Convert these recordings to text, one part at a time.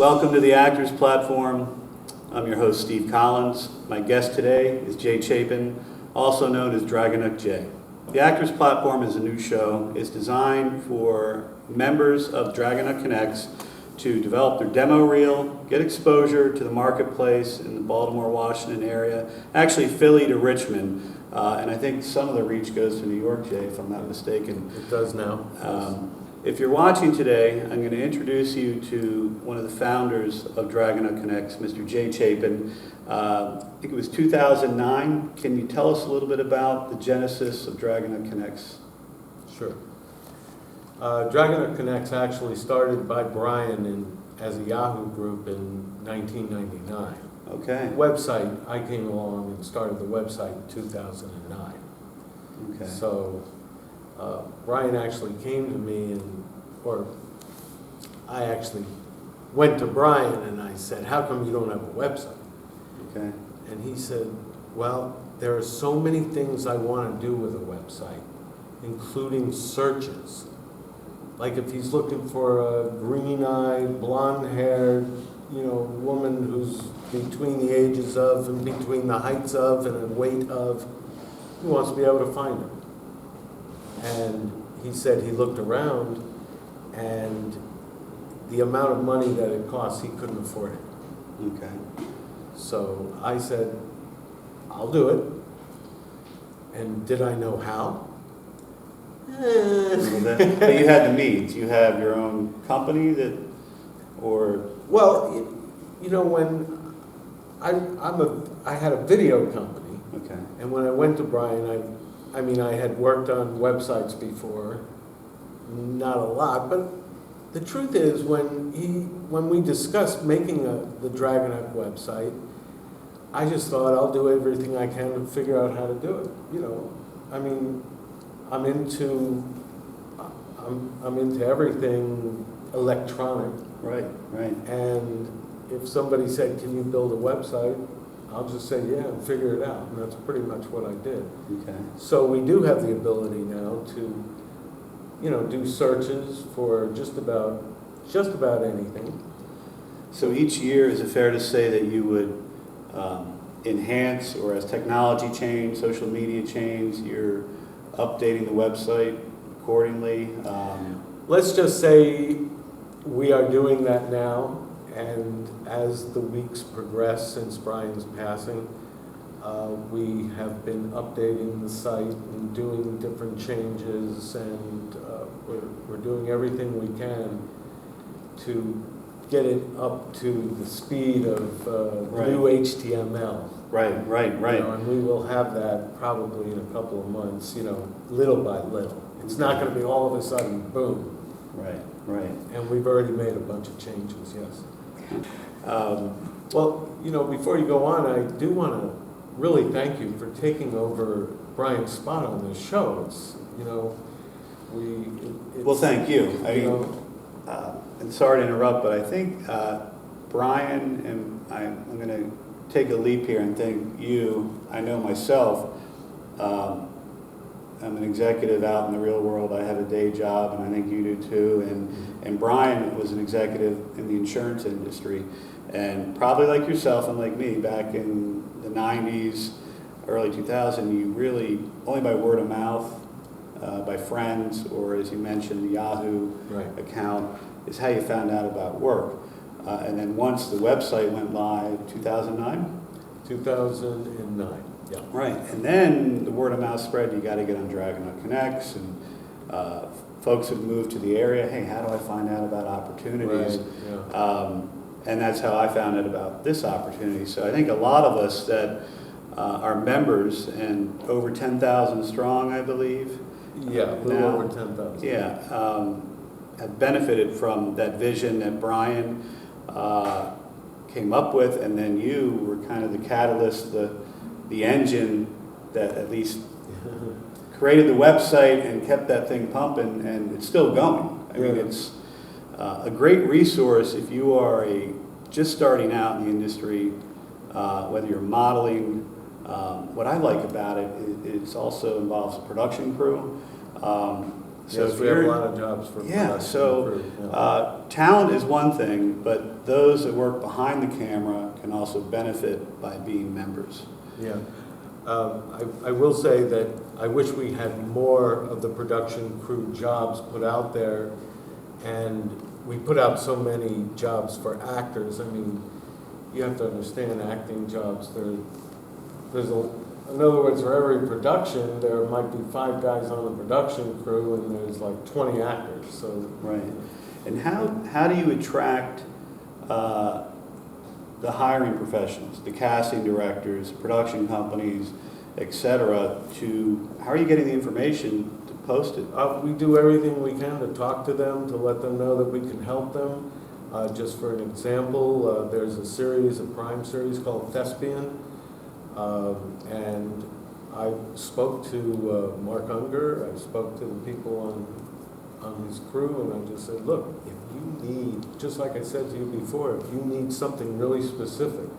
Welcome to the Actors Platform. I'm your host, Steve Collins. My guest today is Jay Chapin, also known as DRAGONUK Jay. The Actors Platform is a new show. It's designed for members of DRAGONUK Connects to develop their demo reel, get exposure to the marketplace in the Baltimore, Washington area, actually Philly to Richmond, and I think some of the reach goes to New York, Jay, if I'm not mistaken. It does now. If you're watching today, I'm going to introduce you to one of the founders of DRAGONUK Connects, Mr. Jay Chapin. I think it was 2009. Can you tell us a little bit about the genesis of DRAGONUK Connects? Sure. DRAGONUK Connects actually started by Brian as a Yahoo group in 1999. Okay. The website, I came along and started the website in 2009. Okay. So Brian actually came to me, or I actually went to Brian and I said, how come you don't have a website? Okay. And he said, well, there are so many things I want to do with a website, including searches. Like if he's looking for a green-eyed, blonde-haired, woman who's between the ages of and between the heights of and the weight of, he wants to be able to find her. And he said he looked around and the amount of money that it costs, he couldn't afford it. Okay. So I said, I'll do it. And did I know how? But you had the means. You have your own company Well, when I had a video company. Okay. And when I went to Brian, I had worked on websites before, not a lot, but the truth is when we discussed making the DRAGONUK website, I just thought I'll do everything I can to figure out how to do it. I'm into everything electronic. Right. And if somebody said, can you build a website? I'll just say, yeah, and figure it out. And that's pretty much what I did. Okay. So we do have the ability now to, do searches for just about anything. So each year, is it fair to say that you would enhance, or as technology change, social media change, you're updating the website accordingly? Let's just say we are doing that now, and as the weeks progress since Brian's passing, we have been updating the site and doing different changes, and we're doing everything we can to get it up to the speed of new HTML. Right. And we will have that probably in a couple of months, little by little. It's not going to be all of a sudden, boom. Right. And we've already made a bunch of changes, yes. Well, before you go on, I do want to really thank you for taking over Brian's spot on this show. Well, thank you. And sorry to interrupt, but I think Brian, and I'm going to take a leap here and thank you. I know myself, I'm an executive out in the real world. I have a day job, and I think you do too. And Brian was an executive in the insurance industry. And probably like yourself and like me, back in the 90s, early 2000, you really, only by word of mouth, by friends, or as you mentioned, the Yahoo account, is how you found out about work. And then once the website went live, 2009? 2009, yeah. Right, and then the word of mouth spread, you got to get on DRAGONUK Connects, and folks have moved to the area, hey, how do I find out about opportunities? Right, yeah. And that's how I found out about this opportunity. So I think a lot of us that are members, and over 10,000 strong, I believe. Yeah, a little over 10,000. Yeah, have benefited from that vision that Brian came up with, and then you were kind of the catalyst, the engine that at least created the website and kept that thing pumping, and it's still going. I mean, it's a great resource if you are just starting out in the industry, whether you're modeling. What I like about it, it also involves a production crew. So Yes, if we have a you're- lot of jobs for Yeah, production so crew, yeah. talent is one thing, but those that work behind the camera can also benefit by being members. Yeah. I will say that I wish we had more of the production crew jobs put out there, and we put out so many jobs for actors. I mean, you have to understand acting jobs, in other words, for every production, there might be 5 guys on the production crew, and there's like 20 actors, so. Right. And how do you attract the hiring professionals, the casting directors, production companies, et cetera, how are you getting the information to post it? We do everything we can to talk to them, to let them know that we can help them. Just for an example, there's a Prime series called Thespian, and I spoke to Mark Unger, I spoke to the people on his crew, and I just said, look, if you need, just like I said to you before, if you need something really specific,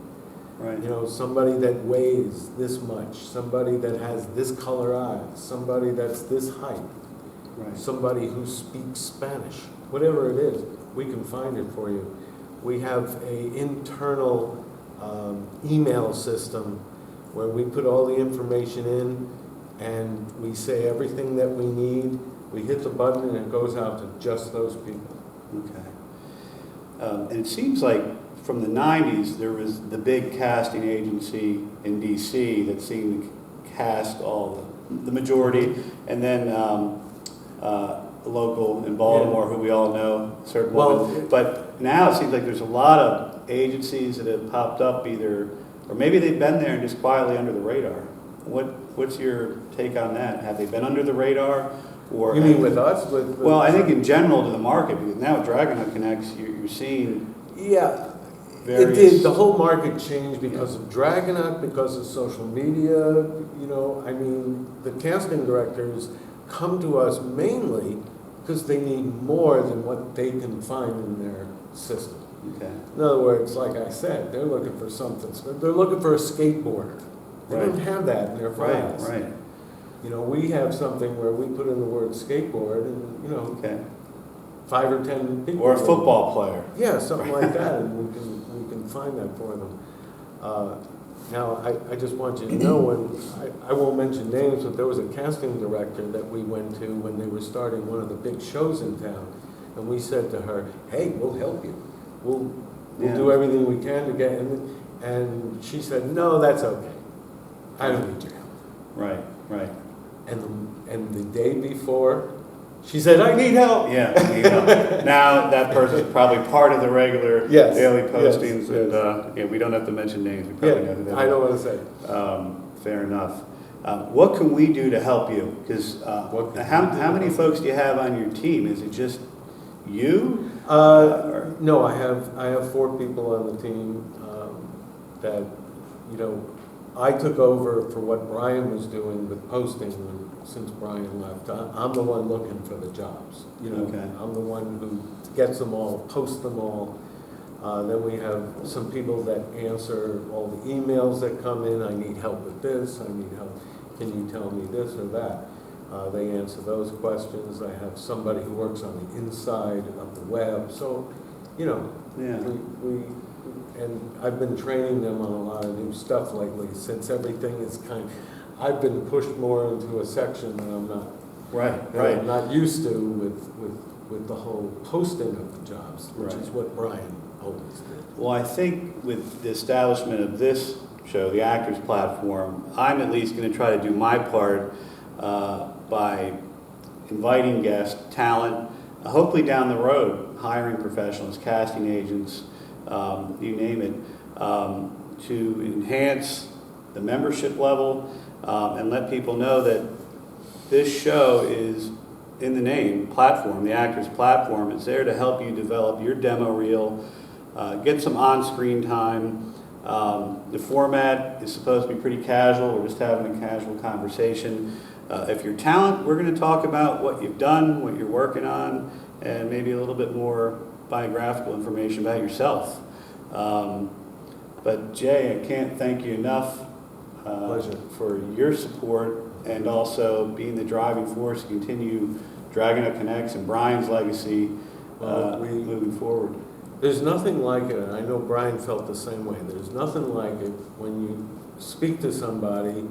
Right. you know, somebody that weighs this much, somebody that has this color eyes, somebody that's this height, Right. somebody who speaks Spanish, whatever it is, we can find it for you. We have an internal email system where we put all the information in and we say everything that we need. We hit the button and it goes out to just those people. Okay. And it seems like from the 90s, there was the big casting agency in DC that seemed to cast the majority, and then a local in Baltimore who we all know, certain woman. But now it seems like there's a lot of agencies that have popped up either, or maybe they've been there and just quietly under the radar. What's your take on that? Have they been under the radar? Or You mean with us? Well, I think in general to the market, because now with DRAGONUK Connects, you're seeing Yeah, various... it did. The whole market changed because of DRAGONUK, because of social media. You know, I mean, the casting directors come to us mainly because they need more than what they can find in their system. Okay. In other words, like I said, they're looking for something. They're looking for a skateboarder. They don't have that in their files. Right, right. You know, we have something where we put in the word skateboard and, you know, Okay. 5 or 10 people. Or a football player. Yeah, something like that, and we can find that for them. Now, I just want you to know, I won't mention names, but there was a casting director that we went to when they were starting one of the big shows in town, and we said to her, hey, we'll help you. We'll do everything we can to get, and she said, no, that's okay. I don't need your help. Right, right. And the day before, she said, I need help. Yeah, you know. Now that person's probably part of the regular Yes, daily yes, postings, yes. and yeah, we don't have to mention names. We probably know who they Yeah, I are. don't want to say. Fair enough. What can we do to help you? Because how many folks do you have on your team? Is it just you? No, I have 4 people on the team that, you know, I took over for what Brian was doing with posting since Brian left. I'm the one looking for the jobs. You know, Okay. I'm the one who gets them all, posts them all. Then we have some people that answer all the emails that come in. I need help with this. I need help. Can you tell me this or that? They answer those questions. I have somebody who works on the inside of the web. So, you know, and I've been training them on a lot of new stuff lately since everything is I've been pushed more into a section that I'm not, I'm not used to with the whole posting of the jobs, which is what Brian always did. Well, I think with the establishment of this show, the Actors Platform, I'm at least going to try to do my part by inviting guests, talent, hopefully down the road, hiring professionals, casting agents, you name it, to enhance the membership level and let people know that this show is, in the name, platform, the Actors Platform. It's there to help you develop your demo reel, get some on-screen time. The format is supposed to be pretty casual. We're just having a casual conversation. If you're talent, we're going to talk about what you've done, what you're working on, and maybe a little bit more biographical information about yourself. But Jay, I can't thank you enough Pleasure. for your support and also being the driving force to continue DRAGONUK Connects and Brian's legacy moving forward. There's nothing like it, and I know Brian felt the same way. There's nothing like it when you speak to somebody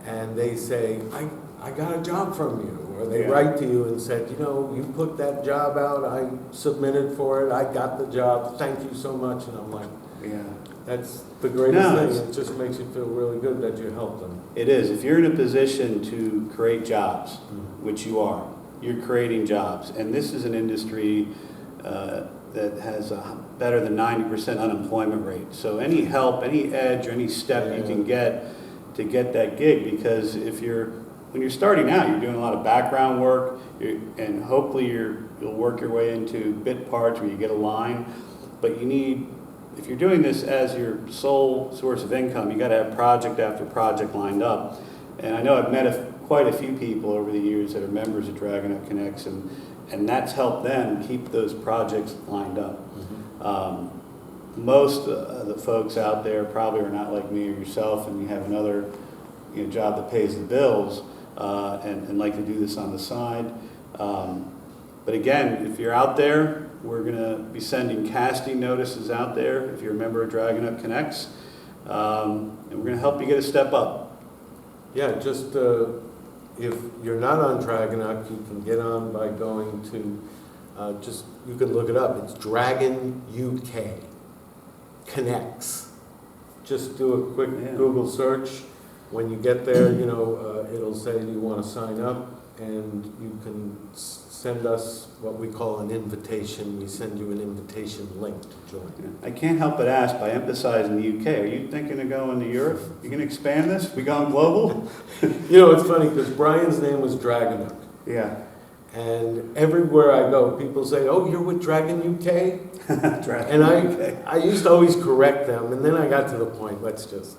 and they say, I got a job from you, or they write to you and said, you know, you put that job out, I submitted for it, I got the job, thank you so much. And I'm like, Yeah. that's the greatest thing. It just makes you feel really good that you helped them. It is. If you're in a position to create jobs, which you are, you're creating jobs. And this is an industry that has a better than 90% unemployment rate. So any help, any edge, or any step you can get to get that gig, because when you're starting out, you're doing a lot of background work, and hopefully you'll work your way into bit parts where you get a line. But if you're doing this as your sole source of income, you got to have project after project lined up. And I know I've met quite a few people over the years that are members of DRAGONUK Connects, and that's helped them keep those projects lined up. Most of the folks out there probably are not like me or yourself, and you have another job that pays the bills, and like to do this on the side. But again, if you're out there, we're going to be sending casting notices out there if you're a member of DRAGONUK Connects, and we're going to help you get a step up. Yeah, just if you're not on DRAGONUK, you can get on by going to, you can look it up. It's DRAGONUK Connects. Just do a quick Google search. When you get there, it'll say, do you want to sign up? And you can send us what we call an invitation. We send you an invitation link to join. I can't help but ask, by emphasizing the UK, are you thinking of going to Europe? You going to expand this? We going global? It's funny because Brian's name was DRAGONUK. Yeah. And everywhere I go, people say, oh, you're with DRAGONUK? DRAGONUK. I used to always correct them, and then I got to the point, let's just,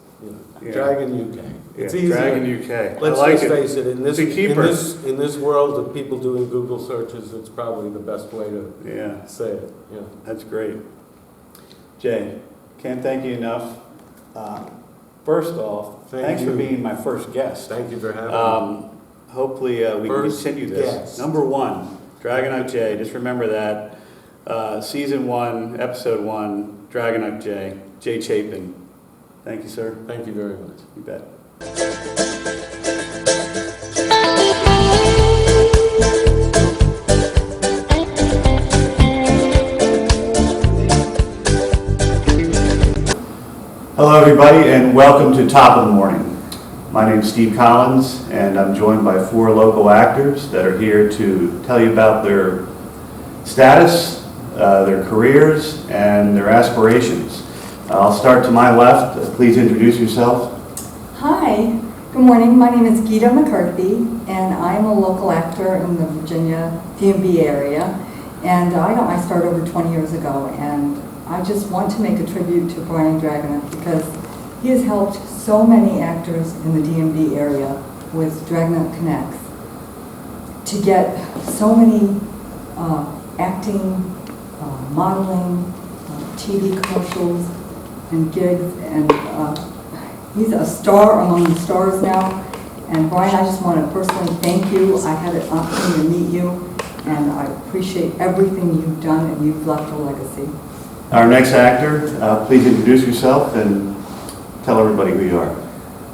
DRAGONUK. It's easy. DRAGONUK. Let's just face it, in It's this world of people doing Google searches, it's probably the best way to say it. Yeah. That's great. Jay, can't thank you enough. First off, thanks for being my first guest. Thank you for having me. Hopefully we can continue this. Guest. Number 1, DRAGONUK Jay. Just remember that. Season 1, Episode 1, DRAGONUK Jay. Jay Chapin. Thank you, sir. Thank you very much. You bet. Hello, everybody, and welcome to Top of the Morning. My name is Steve Collins, and I'm joined by 4 local actors that are here to tell you about their status, their careers, and their aspirations. I'll start to my left. Please introduce yourself. Hi, good morning. My name is Gita McCarthy, and I'm a local actor in the Virginia DMV area. And I got my start over 20 years ago, and I just want to make a tribute to Brian DRAGONUK because he has helped so many actors in the DMV area with DRAGONUK Connects to get so many acting, modeling, TV commercials, and gigs, and he's a star among the stars now. And Brian, I just want to personally thank you. I had an opportunity to meet you, and I appreciate everything you've done, and you've left a legacy. Our next actor, please introduce yourself and tell everybody who you are.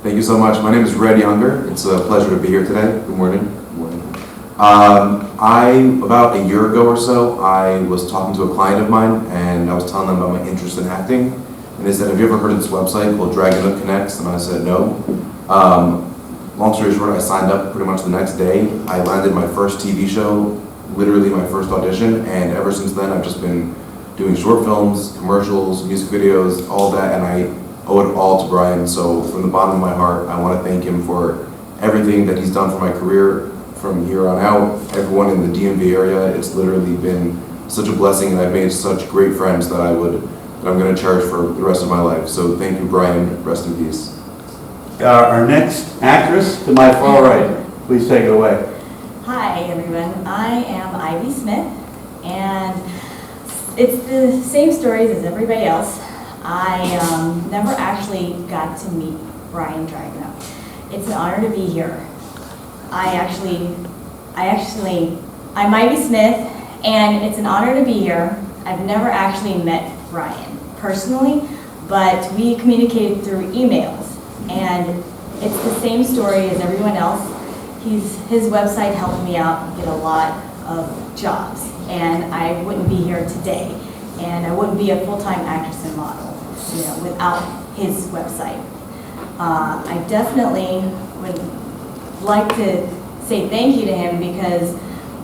Thank you so much. My name is Red Younger. It's a pleasure to be here today. Good morning. Good morning. About a year ago or so, I was talking to a client of mine, and I was telling them about my interest in acting. And they said, have you ever heard of this website called DRAGONUK Connects? And I said, no. Long story short, I signed up pretty much the next day. I landed my first TV show, literally my first audition, and ever since then I've just been doing short films, commercials, music videos, all that, and I owe it all to Brian. So from the bottom of my heart, I want to thank him for everything that he's done for my career from here on out. Everyone in the DMV area, it's literally been such a blessing, and I've made such great friends that I'm going to cherish for the rest of my life. So thank you, Brian. Rest in peace. Our next actress, to my far right, please take it away. Hi, everyone. I am Ivy Smith, and it's the same stories as everybody else. I never actually got to meet Brian DRAGONUK. It's an honor to be here. I'm Ivy Smith, and it's an honor to be here. I've never actually met Brian personally, but we communicated through emails, and it's the same story as everyone else. His website helped me out get a lot of jobs, and I wouldn't be here today, and I wouldn't be a full-time actress and model, without his website. I definitely would like to say thank you to him, because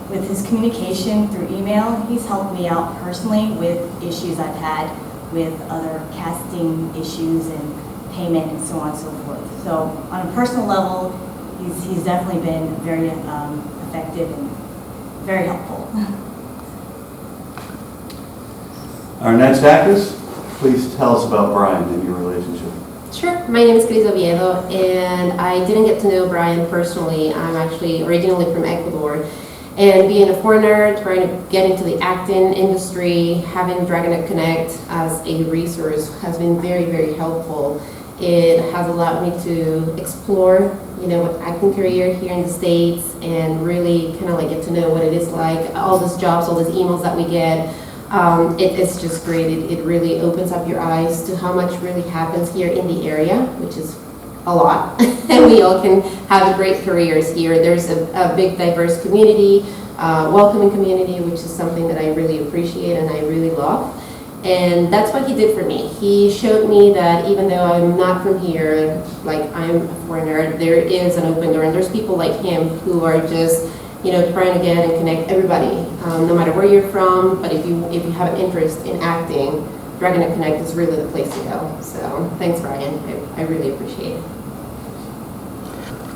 with his communication through email, he's helped me out personally with issues I've had with other casting issues and payment and so on and so forth. So on a personal level, he's definitely been very effective and very helpful. Our next actress, please tell us about Brian and your relationship. Sure. My name is Cris Oviedo, and I didn't get to know Brian personally. I'm actually originally from Ecuador. And being a foreigner, trying to get into the acting industry, having DRAGONUK Connect as a resource has been very, very helpful. It has allowed me to explore, an acting career here in the States and really kind of like get to know what it is like. All these jobs, all these emails that we get, it's just great. It really opens up your eyes to how much really happens here in the area, which is a lot. And we all can have great careers here. There's a big diverse community, welcoming community, which is something that I really appreciate and I really love. And that's what he did for me. He showed me that even though I'm not from here, like I'm a foreigner, there is an open door, and there's people like him who are just, trying to get and connect everybody, no matter where you're from. But if you have an interest in acting, DRAGONUK Connect is really the place to go. So thanks, Brian. I really appreciate it.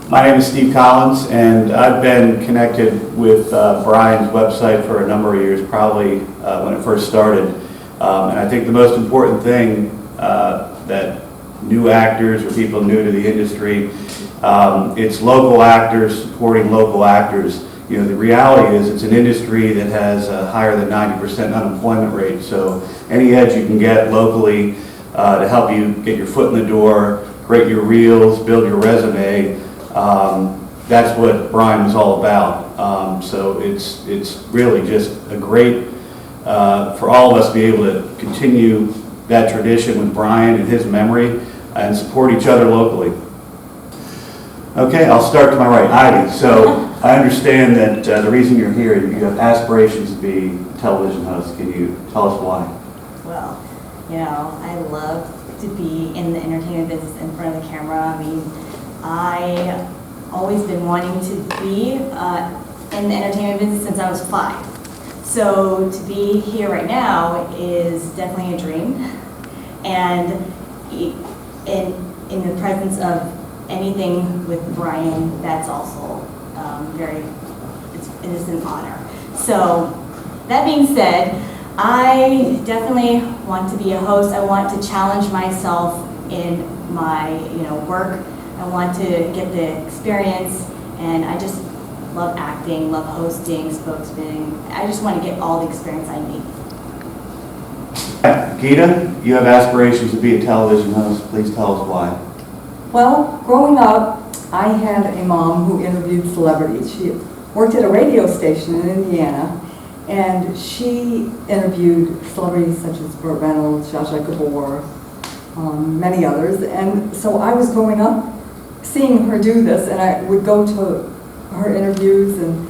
My name is Steve Collins, and I've been connected with Brian's website for a number of years, probably when it first started. And I think the most important thing that new actors or people new to the industry, it's local actors supporting local actors. The reality is it's an industry that has a higher than 90% unemployment rate. So any edge you can get locally to help you get your foot in the door, create your reels, build your resume, that's what Brian was all about. So it's really just a great, for all of us to be able to continue that tradition with Brian and his memory and support each other locally. Okay, I'll start to my right. Ivy, so I understand that the reason you're here, you have aspirations to be a television host. Can you tell us why? Well, I love to be in the entertainment business in front of the camera. I mean, I always been wanting to be in the entertainment business since I was 5. So to be here right now is definitely a dream. And in the presence of anything with Brian, that's also it is an honor. So that being said, I definitely want to be a host. I want to challenge myself in my work. I want to get the experience, and I just love acting, love hosting, spokesman. I just want to get all the experience I need. Gita, you have aspirations to be a television host. Please tell us why. Well, growing up, I had a mom who interviewed celebrities. She worked at a radio station in Indiana, and she interviewed celebrities such as Burt Reynolds, Zsa Zsa Gabor, many others. And so I was growing up seeing her do this, and I would go to her interviews, and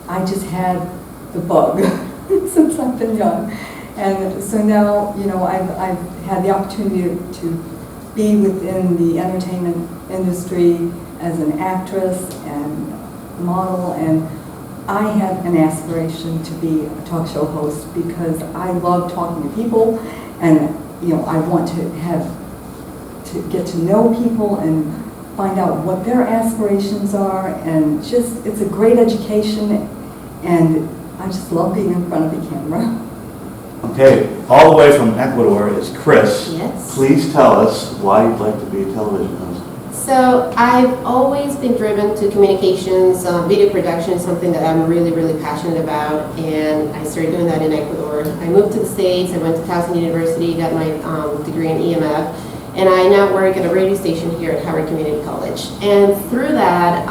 I just had the bug since I've been young. And so now, I've had the opportunity to be within the entertainment industry as an actress and model, and I have an aspiration to be a talk show host because I love talking to people, and I want to get to know people and find out what their aspirations are, and just it's a great education, and I just love being in front of the camera. Okay, all the way from Ecuador is Chris. Yes. Please tell us why you'd like to be a television host. So I've always been driven to communications, video production is something that I'm really, really passionate about, and I started doing that in Ecuador. I moved to the States, I went to Towson University, got my degree in EMF, And I now work at a radio station here at Howard Community College. And through that,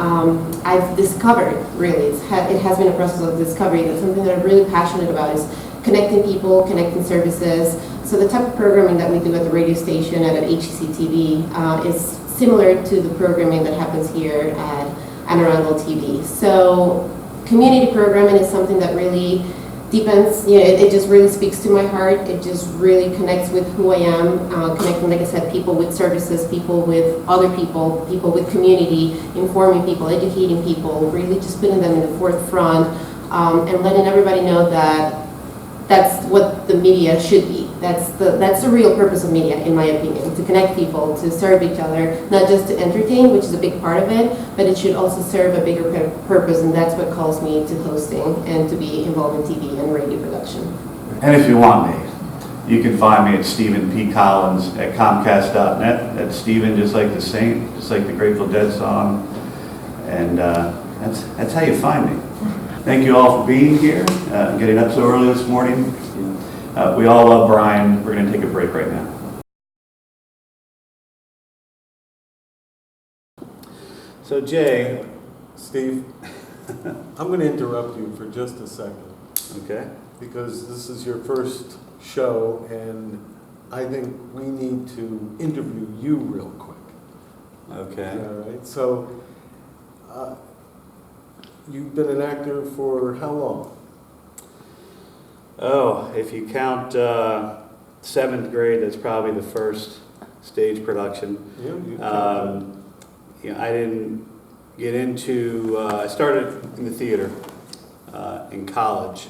I've discovered, really, it has been a process of discovery, that something that I'm really passionate about is connecting people, connecting services. So the type of programming that we do at the radio station and at HCTV is similar to the programming that happens here at Anne Arundel TV. So community programming is something that really depends, it just really speaks to my heart. It just really connects with who I am, connecting, like I said, people with services, people with other people, people with community, informing people, educating people, really just putting them in the forefront, and letting everybody know that that's what the media should be. That's the real purpose of media, in my opinion, to connect people, to serve each other, not just to entertain, which is a big part of it, but it should also serve a bigger purpose, and that's what calls me to hosting and to be involved in TV and radio production. And if you want me, you can find me at Stephen P. Collins at Comcast.net. That's Stephen, just like the saint, just like the Grateful Dead song. And that's how you find me. Thank you all for being here, getting up so early this morning. We all love Brian. We're going to take a break right now. So Jay, Steve, I'm going to interrupt you for just a second, okay? because this is your first show, and I think we need to interview you real quick. Okay. All right, so you've been an actor for how long? Oh, if you count 7th grade, that's probably the first stage production. Yeah, you I didn't get into, I started in the theater in college.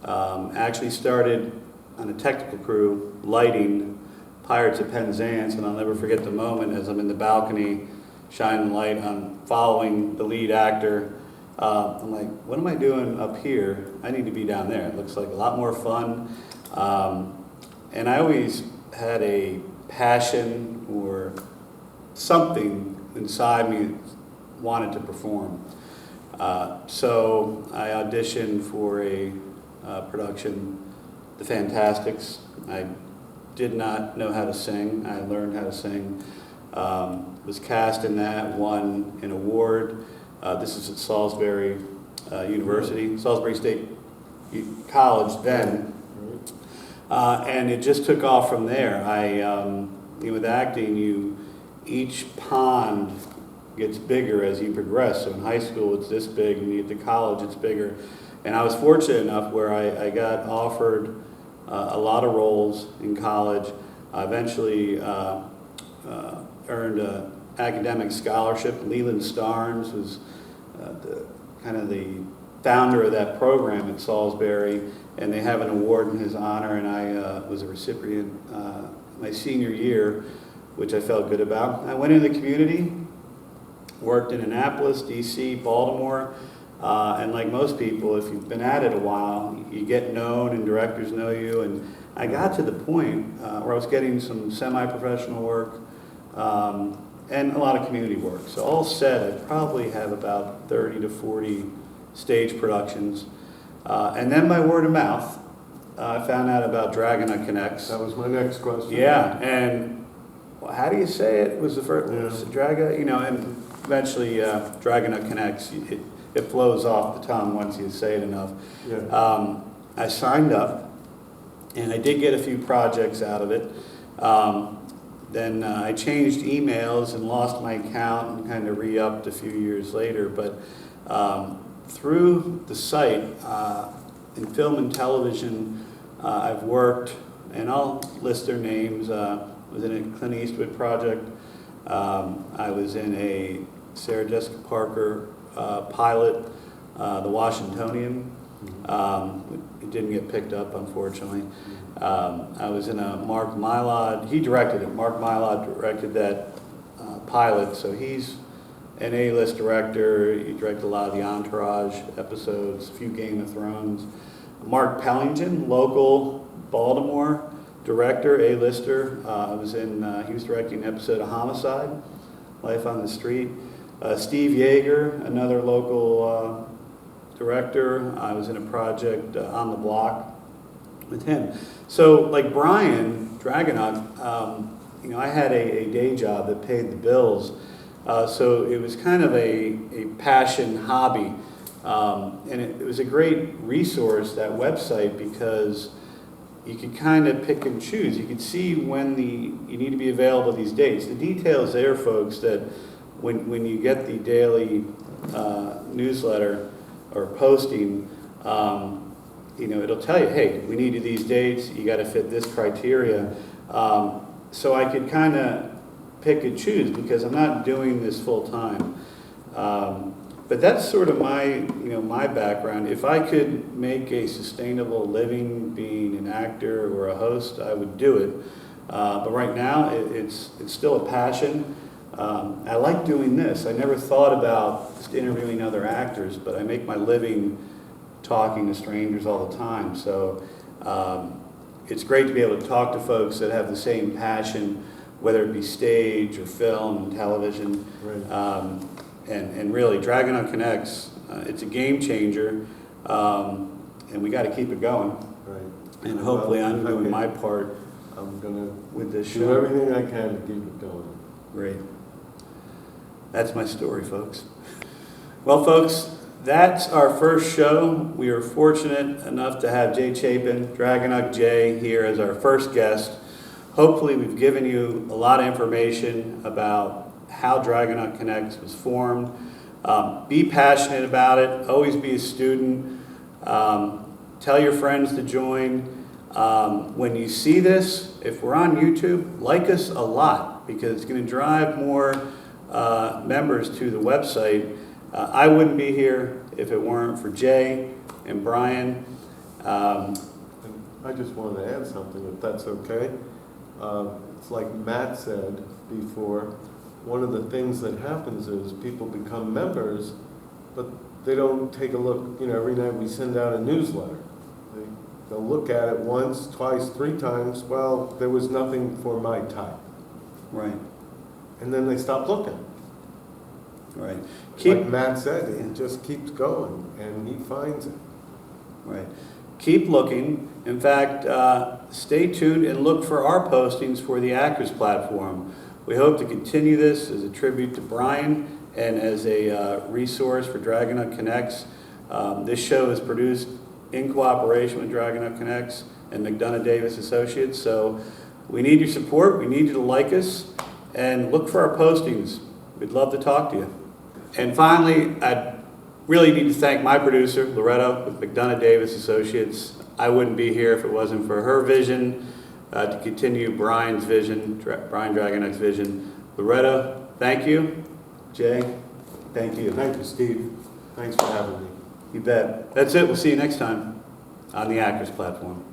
Actually started on a technical crew, lighting Pirates of Penzance, and I'll never forget the moment as I'm in the balcony, shining light on following the lead actor. I'm like, what am I doing up here? I need to be down there. It looks like a lot more fun. And I always had a passion or something inside me wanted to perform. So I auditioned for a production, The Fantastics. I did not know how to sing. I learned how to sing. Was cast in that, won an award. This is at Salisbury University, Salisbury State College then. And it just took off from there. With acting, each pond gets bigger as you progress. So in high school, it's this big, and you get to college, it's bigger. And I was fortunate enough where I got offered a lot of roles in college. I eventually earned an academic scholarship. Leland Starnes was the founder of that program at Salisbury, and they have an award in his honor, and I was a recipient my senior year, which I felt good about. I went into the community, worked in Annapolis, DC, Baltimore, and like most people, if you've been at it a while, you get known and directors know you, and I got to the point where I was getting some semi-professional work and a lot of community work. So all said, I probably have about 30 to 40 stage productions. And then by word of mouth, I found out about DRAGONUK Connects. That was my next question. Yeah, and how do you say it? Was the first Draga? And eventually DRAGONUK Connects. It flows off the tongue once you say it enough. Yeah. I signed up, and I did get a few projects out of it. Then I changed emails and lost my account and kind of re-upped a few years later. But through the site, in film and television, I've worked, and I'll list their names. I was in a Clint Eastwood project. I was in a Sarah Jessica Parker pilot, The Washingtonian. It didn't get picked up, unfortunately. I was in a Mark Mylod, he directed it. Mark Mylod directed that pilot, so he's an A-list director. He directed a lot of the Entourage episodes, a few Game of Thrones. Mark Pellington, local Baltimore director, A-lister. He was directing an episode of Homicide, Life on the Street. Steve Yeager, another local director. I was in a project On the Block with him. So like Brian DRAGONUK, I had a day job that paid the bills, so it was kind of a passion hobby. And it was a great resource, that website, because you could kind of pick and choose. You could see when you need to be available these dates. The details there, folks, that when you get the daily newsletter or posting, it'll tell you, hey, we need you these dates, you got to fit this criteria. So I could kind of pick and choose because I'm not doing this full time. But that's sort of my background. If I could make a sustainable living being an actor or a host, I would do it. But right now, it's still a passion. I like doing this. I never thought about just interviewing other actors, but I make my living talking to strangers all the time. So it's great to be able to talk to folks that have the same passion, whether it be stage or film and television. Right. And really, DRAGONUK Connects, it's a game changer, and we got to keep it going. Right. And hopefully I'm doing Okay. my part I'm gonna with this do show. everything I can to keep it going. Great. That's my story, folks. Well, folks, that's our first show. We are fortunate enough to have Jay Chapin, DRAGONUK Jay, here as our first guest. Hopefully we've given you a lot of information about how DRAGONUK Connects was formed. Be passionate about it. Always be a student. Tell your friends to join. When you see this, if we're on YouTube, like us a lot because it's going to drive more members to the website. I wouldn't be here if it weren't for Jay and Brian. And I just wanted to add something, if that's okay. It's like Matt said before, one of the things that happens is people become members, but they don't take a look, every night we send out a newsletter. They'll look at it once, twice, 3 times, well, there was nothing for my type. Right, And then they stop looking. right. Like Matt said, it just keeps going, and he finds it. Right. Keep looking. In fact, stay tuned and look for our postings for the Actors platform. We hope to continue this as a tribute to Brian and as a resource for DRAGONUK Connects. This show is produced in cooperation with DRAGONUK Connects and McDonough Davis Associates. So we need your support. We need you to like us and look for our postings. We'd love to talk to you. And finally, I really need to thank my producer, Loretta, with McDonough Davis Associates. I wouldn't be here if it wasn't for her vision to continue Brian's vision, Brian DRAGONUK's vision. Loretta, thank you. Jay, thank you. Thank you, Steve. Thanks for having me. You bet. That's it. We'll see you next time on the Actors platform.